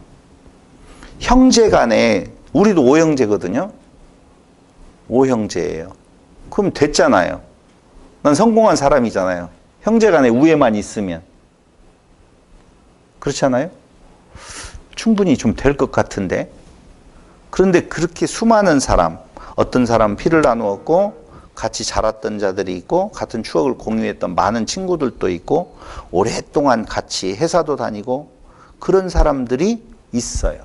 형제 간에, 우리도 5형제거든요. 5형제예요. 그럼 됐잖아요. 난 성공한 사람이잖아요. 형제 간에 우애만 있으면. 그렇잖아요? 충분히 좀 될 것 같은데. 그런데 그렇게 수많은 사람, 어떤 사람 피를 나누었고 같이 자랐던 자들이 있고 같은 추억을 공유했던 많은 친구들도 있고 오랫동안 같이 회사도 다니고 그런 사람들이 있어요.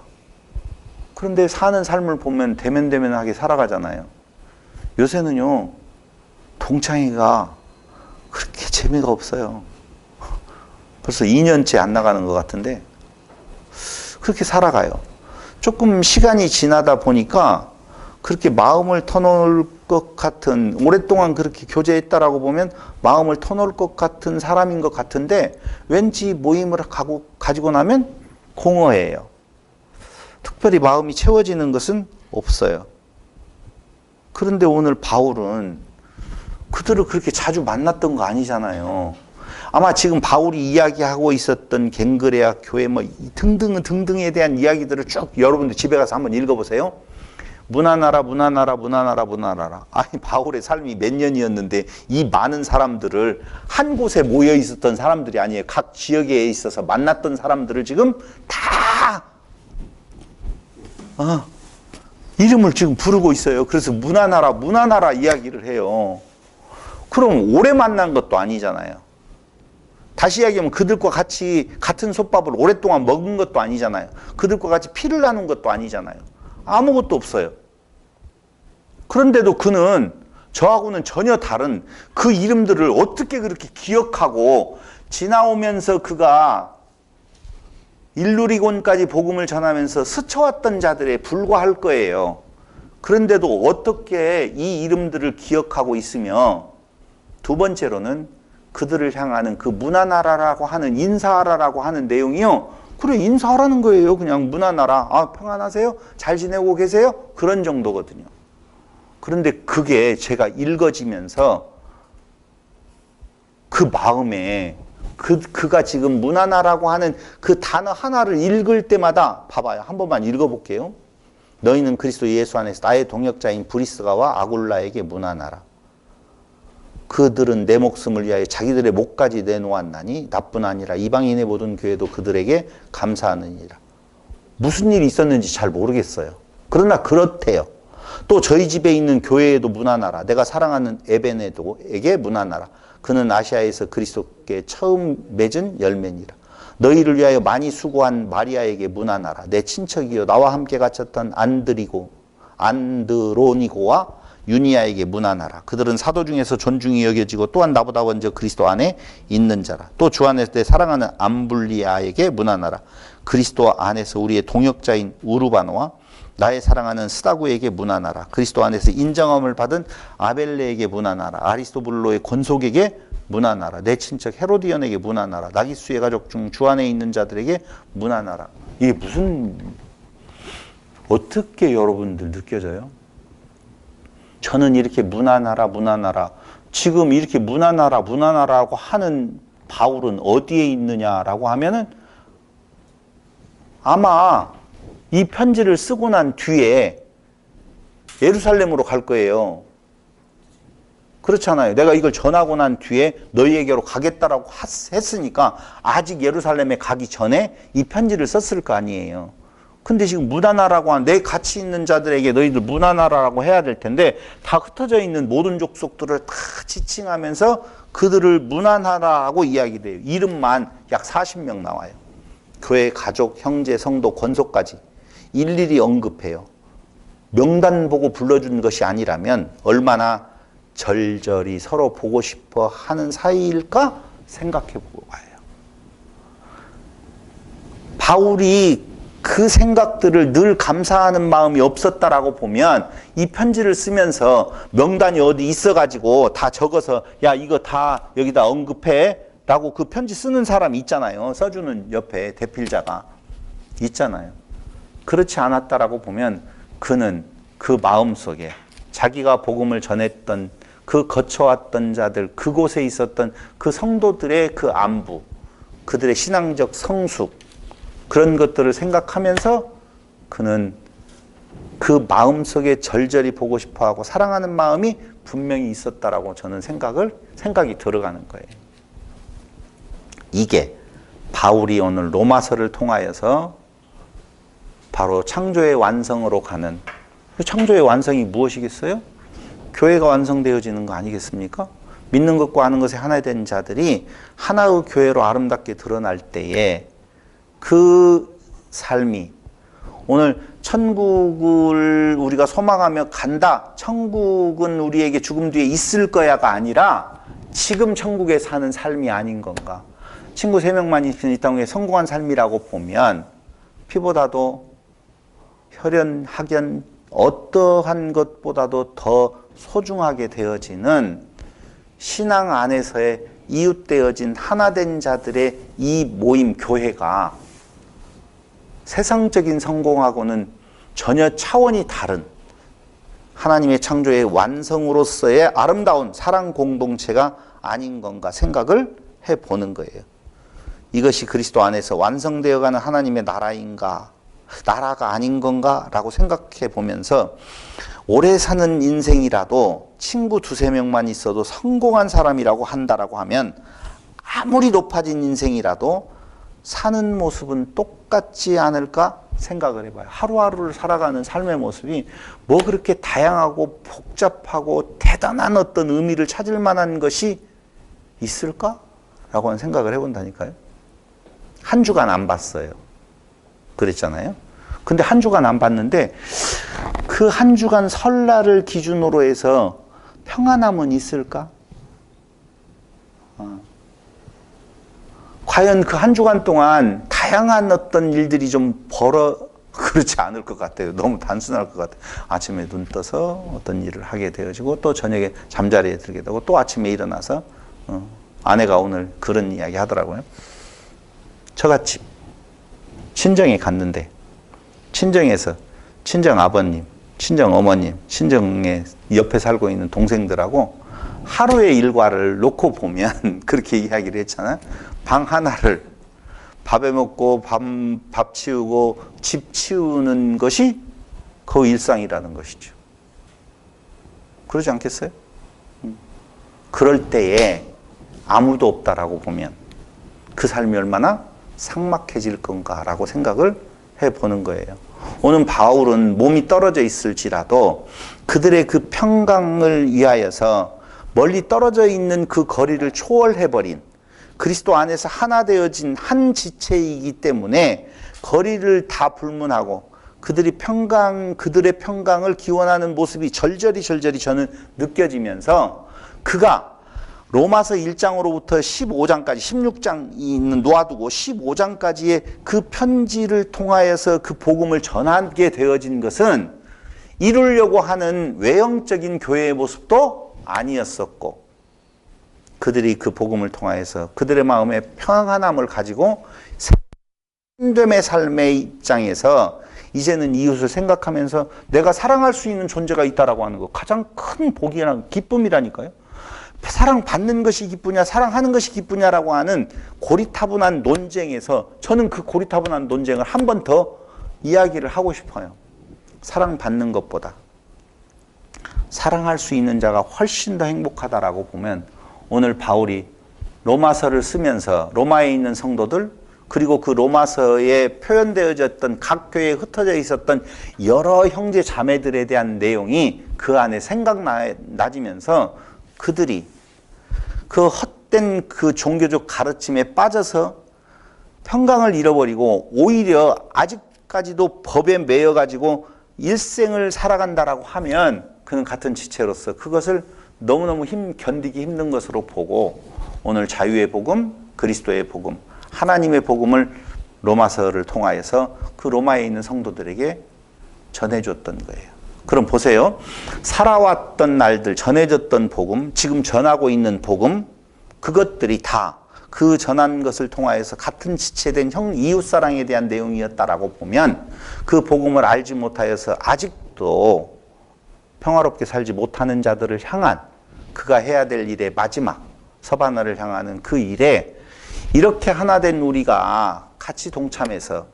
그런데 사는 삶을 보면 대면대면하게 살아가잖아요. 요새는요, 동창회가 그렇게 재미가 없어요. 벌써 2년째 안 나가는 것 같은데 그렇게 살아가요. 조금 시간이 지나다 보니까 그렇게 마음을 터놓을 것 같은, 오랫동안 그렇게 교제했다라고 보면 마음을 터놓을 것 같은 사람인 것 같은데 왠지 모임을 가지고 나면 공허해요. 특별히 마음이 채워지는 것은 없어요. 그런데 오늘 바울은 그들을 그렇게 자주 만났던 거 아니잖아요. 아마 지금 바울이 이야기하고 있었던 갱그레아 교회 뭐 등등에 대한 이야기들을 쭉 여러분들 집에 가서 한번 읽어보세요. 문하나라. 아니 바울의 삶이 몇 년이었는데 이 많은 사람들을 한 곳에 모여 있었던 사람들이 아니에요. 각 지역에 있어서 만났던 사람들을 지금 다 이름을 지금 부르고 있어요. 그래서 문하나라 이야기를 해요. 그럼 오래 만난 것도 아니잖아요. 다시 이야기하면 그들과 같이 같은 솥밥을 오랫동안 먹은 것도 아니잖아요. 그들과 같이 피를 나눈 것도 아니잖아요. 아무것도 없어요. 그런데도 그는 저하고는 전혀 다른 그 이름들을 어떻게 그렇게 기억하고 지나오면서 그가 일루리곤까지 복음을 전하면서 스쳐왔던 자들에 불과할 거예요. 그런데도 어떻게 이 이름들을 기억하고 있으며 두 번째로는 그들을 향하는 그 문하나라라고 하는 인사하라라고 하는 내용이요. 그래 인사하라는 거예요. 그냥 문하나라. 평안하세요? 잘 지내고 계세요? 그런 정도거든요. 그런데 그게 제가 읽어지면서 그 마음에 그가 지금 문하나라고 하는 그 단어 하나를 읽을 때마다 봐봐요. 한 번만 읽어볼게요. 너희는 그리스도 예수 안에서 나의 동역자인 브리스가와 아굴라에게 문하나라. 그들은 내 목숨을 위하여 자기들의 목까지 내놓았나니 나뿐 아니라 이방인의 모든 교회도 그들에게 감사하느니라. 무슨 일이 있었는지 잘 모르겠어요. 그러나 그렇대요. 또 저희 집에 있는 교회에도 문하나라. 내가 사랑하는 에베네도에게 문하나라. 그는 아시아에서 그리스도께 처음 맺은 열매니라. 너희를 위하여 많이 수고한 마리아에게 문하나라. 내 친척이요 나와 함께 갇혔던 안드로니고와 유니아에게 문하나라. 그들은 사도 중에서 존중이 여겨지고 또한 나보다 먼저 그리스도 안에 있는 자라. 또 주 안에서 내 사랑하는 암블리아에게 문하나라. 그리스도 안에서 우리의 동역자인 우르바노와 나의 사랑하는 스다구에게 문하나라. 그리스도 안에서 인정함을 받은 아벨레에게 문하나라. 아리스토블로의 권속에게 문하나라. 내 친척 헤로디언에게 문하나라. 나기수의 가족 중 주 안에 있는 자들에게 문하나라. 이게 어떻게 여러분들 느껴져요? 저는 이렇게 문하나라 지금 이렇게 문하나라고 하는 바울은 어디에 있느냐라고 하면은 아마 이 편지를 쓰고 난 뒤에 예루살렘으로 갈 거예요. 그렇잖아요. 내가 이걸 전하고 난 뒤에 너희에게로 가겠다라고 했으니까 아직 예루살렘에 가기 전에 이 편지를 썼을 거 아니에요. 근데 지금 문하나라고 한 내 같이 있는 자들에게 너희들 문하나라고 해야 될 텐데 다 흩어져 있는 모든 족속들을 다 지칭하면서 그들을 문하나라고 이야기돼요. 이름만 약 40명 나와요. 교회, 가족, 형제, 성도, 권속까지 일일이 언급해요. 명단 보고 불러준 것이 아니라면 얼마나 절절히 서로 보고 싶어 하는 사이일까 생각해 보고 봐요. 바울이 그 생각들을 늘 감사하는 마음이 없었다라고 보면 이 편지를 쓰면서 명단이 어디 있어가지고 다 적어서 야 이거 다 여기다 언급해 라고 그 편지 쓰는 사람이 있잖아요. 써주는 옆에 대필자가 있잖아요. 그렇지 않았다라고 보면 그는 그 마음속에 자기가 복음을 전했던 그 거쳐왔던 자들, 그곳에 있었던 그 성도들의 그 안부, 그들의 신앙적 성숙, 그런 것들을 생각하면서 그는 그 마음속에 절절히 보고 싶어하고 사랑하는 마음이 분명히 있었다라고 저는 생각이 들어가는 거예요. 이게 바울이 오늘 로마서를 통하여서 바로 창조의 완성으로 가는, 창조의 완성이 무엇이겠어요? 교회가 완성되어지는 거 아니겠습니까? 믿는 것과 아는 것에 하나 된 자들이 하나의 교회로 아름답게 드러날 때에 그 삶이 오늘 천국을 우리가 소망하며 간다, 천국은 우리에게 죽음 뒤에 있을 거야가 아니라 지금 천국에 사는 삶이 아닌 건가? 친구 3명만 있는 이 땅에 성공한 삶이라고 보면 피보다도 혈연, 학연 어떠한 것보다도 더 소중하게 되어지는 신앙 안에서의 이웃되어진 하나된 자들의 이 모임, 교회가 세상적인 성공하고는 전혀 차원이 다른 하나님의 창조의 완성으로서의 아름다운 사랑 공동체가 아닌 건가 생각을 해보는 거예요. 이것이 그리스도 안에서 완성되어가는 하나님의 나라인가, 나라가 아닌 건가 라고 생각해 보면서 오래 사는 인생이라도 친구 2-3명만 있어도 성공한 사람이라고 한다라고 하면 아무리 높아진 인생이라도 사는 모습은 똑같지 않을까 생각을 해봐요. 하루하루를 살아가는 삶의 모습이 뭐 그렇게 다양하고 복잡하고 대단한 어떤 의미를 찾을 만한 것이 있을까? 라고 하는 생각을 해본다니까요. 한 주간 안 봤어요. 그랬잖아요. 근데 한 주간 안 봤는데 그 한 주간 설날을 기준으로 해서 평안함은 있을까? 과연 그 한 주간 동안 다양한 어떤 일들이 좀 그렇지 않을 것 같아요. 너무 단순할 것 같아요. 아침에 눈 떠서 어떤 일을 하게 되어지고 또 저녁에 잠자리에 들게 되고 또 아침에 일어나서 아내가 오늘 그런 이야기 하더라고요. 저같이 친정에 갔는데 친정에서 친정 아버님, 친정 어머님, 친정에 옆에 살고 있는 동생들하고 하루의 일과를 놓고 보면 그렇게 이야기를 했잖아요. 방 하나를 밥에 먹고 밥 치우고 집 치우는 것이 그 일상이라는 것이죠. 그러지 않겠어요? 그럴 때에 아무도 없다라고 보면 그 삶이 얼마나 삭막해질 건가라고 생각을 해보는 거예요. 오늘 바울은 몸이 떨어져 있을지라도 그들의 그 평강을 위하여서 멀리 떨어져 있는 그 거리를 초월해버린 그리스도 안에서 하나 되어진 한 지체이기 때문에 거리를 다 불문하고 그들의 평강을 기원하는 모습이 절절히 저는 느껴지면서 그가 로마서 1장으로부터 15장까지 16장이 놓아두고 15장까지의 그 편지를 통하여서 그 복음을 전하게 되어진 것은 이루려고 하는 외형적인 교회의 모습도 아니었었고 그들이 그 복음을 통하여서 그들의 마음에 평안함을 가지고 생됨의 삶의 입장에서 이제는 이웃을 생각하면서 내가 사랑할 수 있는 존재가 있다라고 하는 거 가장 큰 복이나 기쁨이라니까요. 사랑받는 것이 기쁘냐 사랑하는 것이 기쁘냐라고 하는 고리타분한 논쟁에서 저는 그 고리타분한 논쟁을 한 번 더 이야기를 하고 싶어요. 사랑받는 것보다 사랑할 수 있는 자가 훨씬 더 행복하다라고 보면 오늘 바울이 로마서를 쓰면서 로마에 있는 성도들 그리고 그 로마서에 표현되어졌던 각 교회에 흩어져 있었던 여러 형제 자매들에 대한 내용이 그 안에 생각나지면서 그들이 그 헛된 그 종교적 가르침에 빠져서 평강을 잃어버리고 오히려 아직까지도 법에 매여가지고 일생을 살아간다라고 하면 그는 같은 지체로서 그것을 너무너무 견디기 힘든 것으로 보고 오늘 자유의 복음, 그리스도의 복음, 하나님의 복음을 로마서를 통하여서 그 로마에 있는 성도들에게 전해줬던 거예요. 그럼 보세요. 살아왔던 날들 전해졌던 복음, 지금 전하고 있는 복음, 그것들이 다 그 전한 것을 통하여서 같은 지체된 이웃사랑에 대한 내용이었다라고 보면 그 복음을 알지 못하여서 아직도 평화롭게 살지 못하는 자들을 향한 그가 해야 될 일의 마지막 서바나를 향하는 그 일에 이렇게 하나 된 우리가 같이 동참해서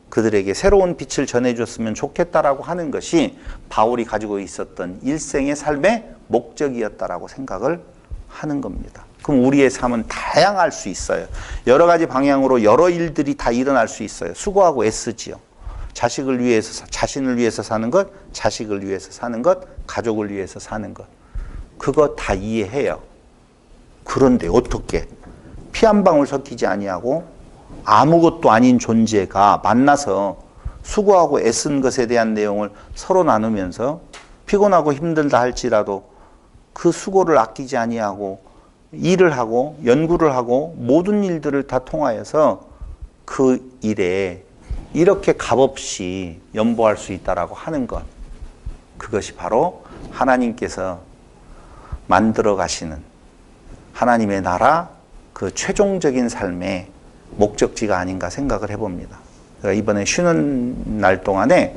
그들에게 새로운 빛을 전해줬으면 좋겠다라고 하는 것이 바울이 가지고 있었던 일생의 삶의 목적이었다라고 생각을 하는 겁니다. 그럼 우리의 삶은 다양할 수 있어요. 여러 가지 방향으로 여러 일들이 다 일어날 수 있어요. 수고하고 애쓰지요. 자식을 위해서, 자신을 위해서 사는 것, 자식을 위해서 사는 것, 가족을 위해서 사는 것. 그거 다 이해해요. 그런데 어떻게 피 한 방울 섞이지 아니하고 아무것도 아닌 존재가 만나서 수고하고 애쓴 것에 대한 내용을 서로 나누면서 피곤하고 힘들다 할지라도 그 수고를 아끼지 아니하고 일을 하고 연구를 하고 모든 일들을 다 통하여서 그 일에 이렇게 값없이 연보할 수 있다라고 하는 것, 그것이 바로 하나님께서 만들어 가시는 하나님의 나라 그 최종적인 삶의 목적지가 아닌가 생각을 해봅니다. 이번에 쉬는 날 동안에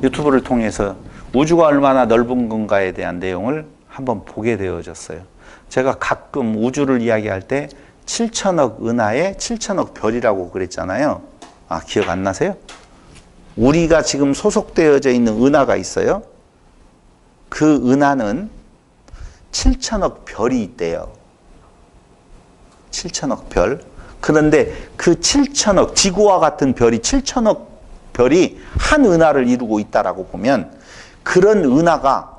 유튜브를 통해서 우주가 얼마나 넓은 건가에 대한 내용을 한번 보게 되어졌어요. 제가 가끔 우주를 이야기할 때 7천억 은하에 7천억 별이라고 그랬잖아요. 아, 기억 안 나세요? 우리가 지금 소속되어져 있는 은하가 있어요. 그 은하는 7천억 별이 있대요. 7천억 별. 그런데 그 7천억, 지구와 같은 별이 7천억 별이 한 은하를 이루고 있다라고 보면 그런 은하가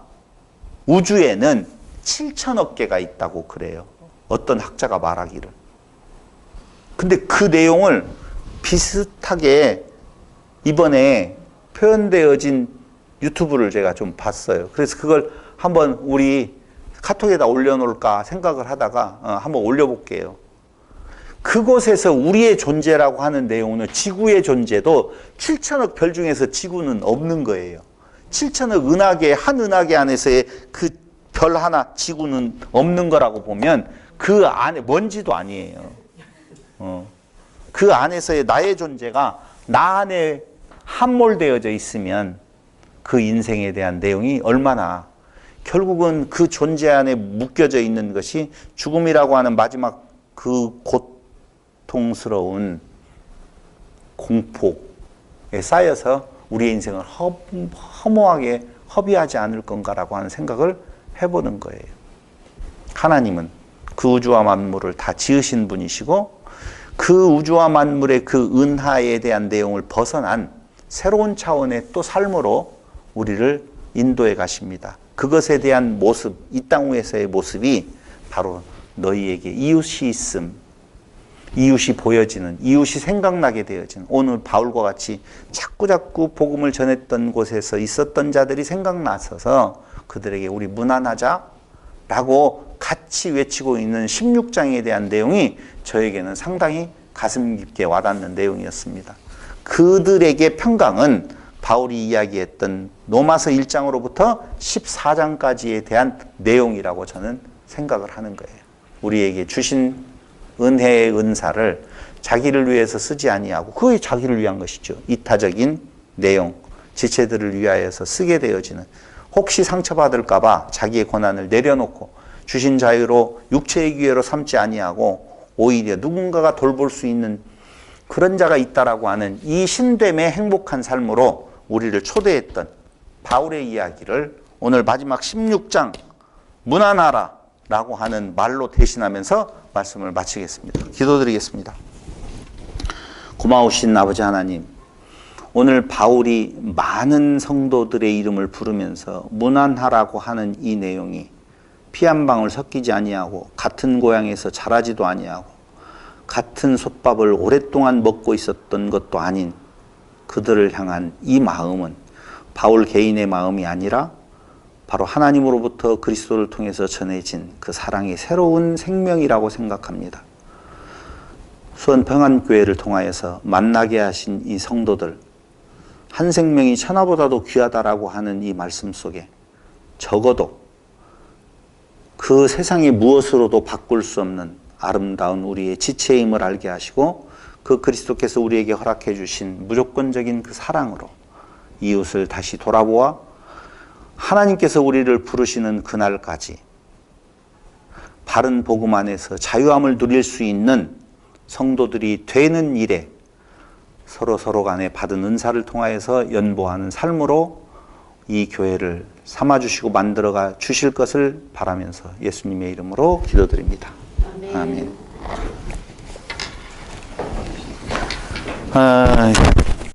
우주에는 7천억 개가 있다고 그래요. 어떤 학자가 말하기를. 근데 그 내용을 비슷하게 이번에 표현되어진 유튜브를 제가 좀 봤어요. 그래서 그걸 한번 우리 카톡에다 올려놓을까 생각을 하다가 한번 올려볼게요. 그곳에서 우리의 존재라고 하는 내용은 지구의 존재도 7천억 별 중에서 지구는 없는 거예요. 7천억 은하계, 한 은하계 안에서의 그 별 하나, 지구는 없는 거라고 보면 그 안에 먼지도 아니에요. 그 안에서의 나의 존재가 나 안에 함몰되어져 있으면 그 인생에 대한 내용이 얼마나 결국은 그 존재 안에 묶여져 있는 것이 죽음이라고 하는 마지막 그 고통스러운 공포에 쌓여서 우리의 인생을 허무하게 허비하지 않을 건가라고 하는 생각을 해보는 거예요. 하나님은 그 우주와 만물을 다 지으신 분이시고 그 우주와 만물의 그 은하에 대한 내용을 벗어난 새로운 차원의 또 삶으로 우리를 인도해 가십니다. 그것에 대한 모습, 이 땅 위에서의 모습이 바로 너희에게 이웃이 있음, 이웃이 보여지는, 이웃이 생각나게 되어지는, 오늘 바울과 같이 자꾸자꾸 복음을 전했던 곳에서 있었던 자들이 생각나서 그들에게 우리 문안하자라고 같이 외치고 있는 16장에 대한 내용이 저에게는 상당히 가슴 깊게 와닿는 내용이었습니다. 그들에게 평강은 바울이 이야기했던 로마서 1장으로부터 14장까지에 대한 내용이라고 저는 생각을 하는 거예요. 우리에게 주신 은혜의 은사를 자기를 위해서 쓰지 아니하고 그게 자기를 위한 것이죠. 이타적인 내용, 지체들을 위하여서 쓰게 되어지는, 혹시 상처받을까 봐 자기의 고난을 내려놓고 주신 자유로 육체의 기회로 삼지 아니하고 오히려 누군가가 돌볼 수 있는 그런 자가 있다라고 하는 이 신됨의 행복한 삶으로 우리를 초대했던 바울의 이야기를 오늘 마지막 16장 문안하라 라고 하는 말로 대신하면서 말씀을 마치겠습니다. 기도드리겠습니다. 고마우신 아버지 하나님, 오늘 바울이 많은 성도들의 이름을 부르면서 문안하라고 하는 이 내용이 피 한 방울 섞이지 아니하고 같은 고향에서 자라지도 아니하고 같은 솥밥을 오랫동안 먹고 있었던 것도 아닌 그들을 향한 이 마음은 바울 개인의 마음이 아니라 바로 하나님으로부터 그리스도를 통해서 전해진 그 사랑의 새로운 생명이라고 생각합니다. 수원평안교회를 통하여서 만나게 하신 이 성도들, 한 생명이 천하보다도 귀하다라고 하는 이 말씀 속에 적어도 그 세상의 무엇으로도 바꿀 수 없는 아름다운 우리의 지체의 힘을 알게 하시고, 그 그리스도께서 우리에게 허락해 주신 무조건적인 그 사랑으로 이웃을 다시 돌아보아 하나님께서 우리를 부르시는 그날까지 바른 복음 안에서 자유함을 누릴 수 있는 성도들이 되는 일에 서로 간에 받은 은사를 통하여서 연보하는 삶으로 이 교회를 삼아주시고 만들어가 주실 것을 바라면서 예수님의 이름으로 기도드립니다. 아멘.